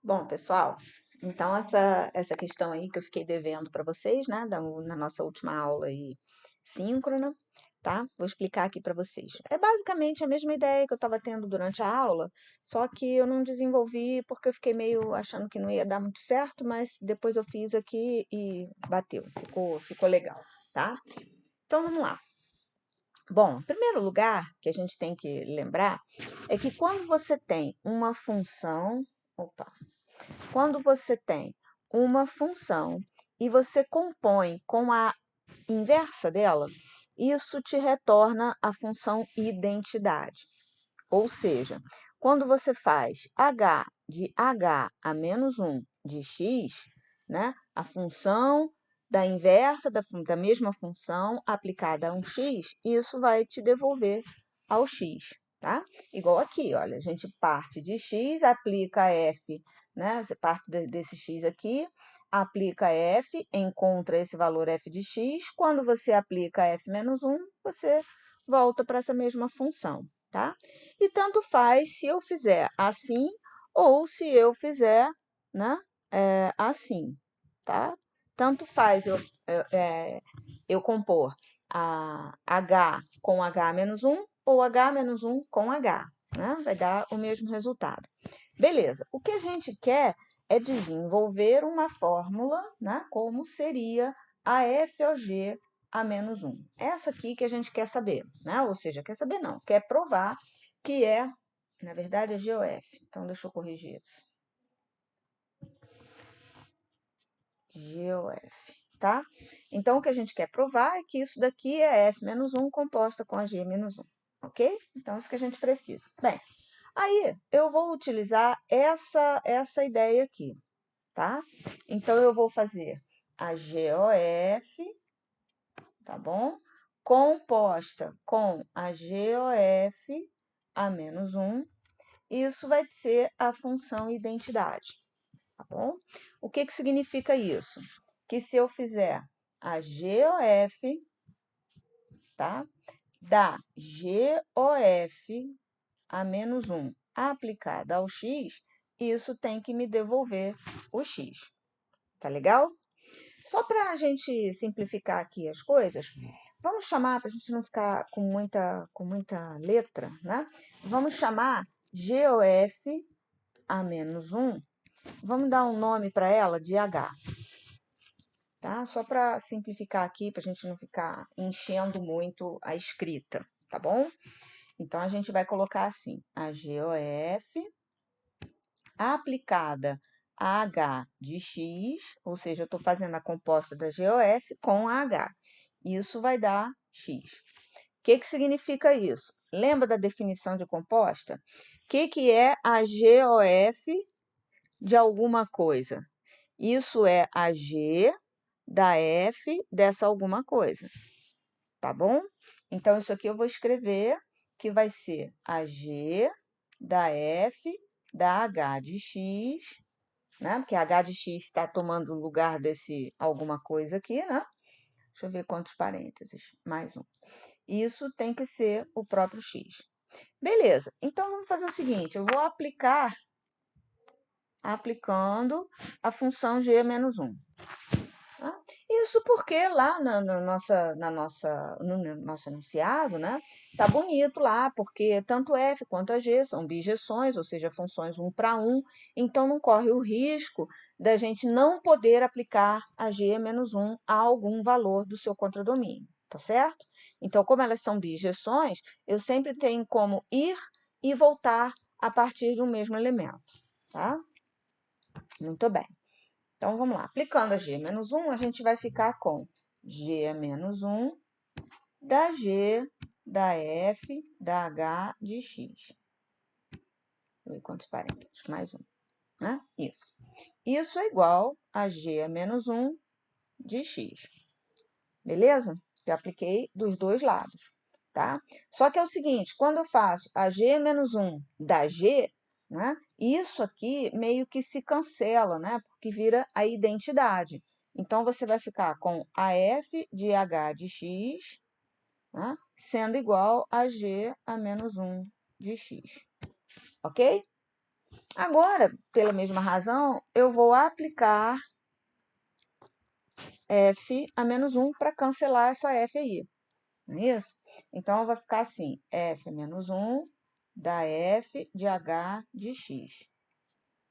Bom, pessoal, então essa questão aí que eu fiquei devendo para vocês, né, na nossa última aula aí síncrona, tá? Vou explicar aqui para vocês. É basicamente a mesma ideia que eu estava tendo durante a aula, só que eu não desenvolvi porque eu fiquei meio achando que não ia dar muito certo, mas depois eu fiz aqui e bateu, ficou legal, tá? Então vamos lá. Bom, em primeiro lugar, que a gente tem que lembrar é que quando você tem uma função, opa, quando você tem uma função e você compõe com a inversa dela, isso te retorna a função identidade. Ou seja, quando você faz h de h a menos 1 de x, né, a função da inversa da mesma função aplicada a um x, isso vai te devolver ao x, tá? Igual aqui, olha, a gente parte de x, aplica f, né? Você parte desse x aqui, aplica f, encontra esse valor f de x, quando você aplica f menos 1, você volta para essa mesma função, tá? E tanto faz se eu fizer assim ou se eu fizer, né, assim, tá? Tanto faz eu compor a H com H menos 1 ou H menos 1 com H, né? Vai dar o mesmo resultado. Beleza, o que a gente quer é desenvolver uma fórmula, né, como seria a FOG a menos 1. Essa aqui que a gente quer saber, né? Ou seja, quer saber não, quer provar que é, na verdade, é GOF. Então, deixa eu corrigir isso. GOF, tá? Então, o que a gente quer provar é que isso daqui é F menos 1 composta com a G menos 1, ok? Então, isso que a gente precisa. Bem, aí eu vou utilizar essa ideia aqui, tá? Então, eu vou fazer a GOF, tá bom? Composta com a GOF a menos 1. Isso vai ser a função identidade, tá bom? O que significa isso? Que se eu fizer a GOF, tá? Da GOF a menos 1 aplicada ao x, isso tem que me devolver o x, tá legal? Só para a gente simplificar aqui as coisas, vamos chamar, para a gente não ficar com muita letra, né? Vamos chamar GOF a menos 1, vamos dar um nome para ela de H, tá? Só para simplificar aqui, para a gente não ficar enchendo muito a escrita, tá bom? Então, a gente vai colocar assim, a GOF aplicada a H de X, ou seja, eu estou fazendo a composta da GOF com a H. Isso vai dar X. O que significa isso? Lembra da definição de composta? O que é a GOF de alguma coisa? Isso é a G da F dessa alguma coisa, tá bom? Então, isso aqui eu vou escrever que vai ser a G da F da H de X, né? Porque H de X está tomando o lugar desse alguma coisa aqui, né? Deixa eu ver quantos parênteses. Mais um. Isso tem que ser o próprio X. Beleza. Então, vamos fazer o seguinte. Eu vou aplicando a função G menos 1. Tá? Isso porque lá no nosso enunciado, né, tá bonito lá, porque tanto f quanto a g são bijeções, ou seja, funções 1 para 1, então não corre o risco da gente não poder aplicar a g menos 1 a algum valor do seu contradomínio, tá certo? Então, como elas são bijeções, eu sempre tenho como ir e voltar a partir de um mesmo elemento, tá? Muito bem. Então, vamos lá. Aplicando a G menos 1, a gente vai ficar com G menos 1 da G da F da H de X. Deixa eu ver quantos parênteses. Mais um. Né? Isso. Isso é igual a G menos 1 de X. Beleza? Já apliquei dos dois lados, tá? Só que é o seguinte, quando eu faço a G menos 1 da G, né, isso aqui meio que se cancela, né? Porque vira a identidade. Então, você vai ficar com a F de H de X, né, sendo igual a G a menos 1 de X. Ok? Agora, pela mesma razão, eu vou aplicar f a menos 1 para cancelar essa f aí, não é isso? Então, vai ficar assim, f menos 1 da f de h de x,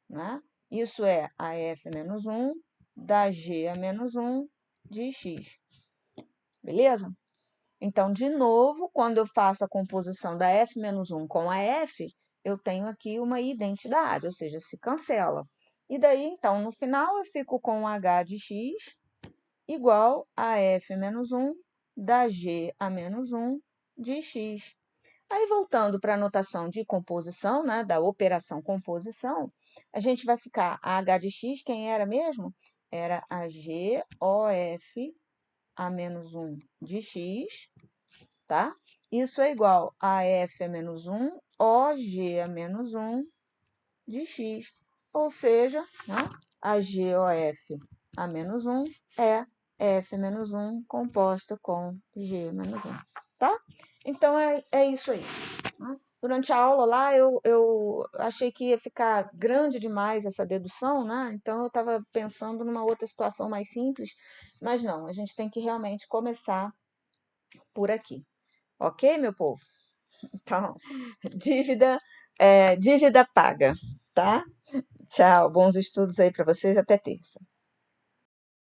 né? Isso é a f menos 1 da g a menos 1 de x, beleza? Então, de novo, quando eu faço a composição da f menos 1 com a f, eu tenho aqui uma identidade, ou seja, se cancela. E daí, então, no final, eu fico com h de x igual a f menos 1 da g a menos 1 de x. Aí, voltando para a notação de composição, né, da operação composição, a gente vai ficar a h de x, quem era mesmo? Era a GOF a menos 1 de x, tá? Isso é igual a f a menos 1 OG a menos 1 de x. Ou seja, né, a GOF a menos 1 é f menos 1 composta com g menos 1, tá? Então, é isso aí. Né? Durante a aula lá, eu achei que ia ficar grande demais essa dedução, né? Então, eu estava pensando numa outra situação mais simples, mas não, a gente tem que realmente começar por aqui. Ok, meu povo? Então, dívida paga, tá? Tchau, bons estudos aí para vocês, até terça.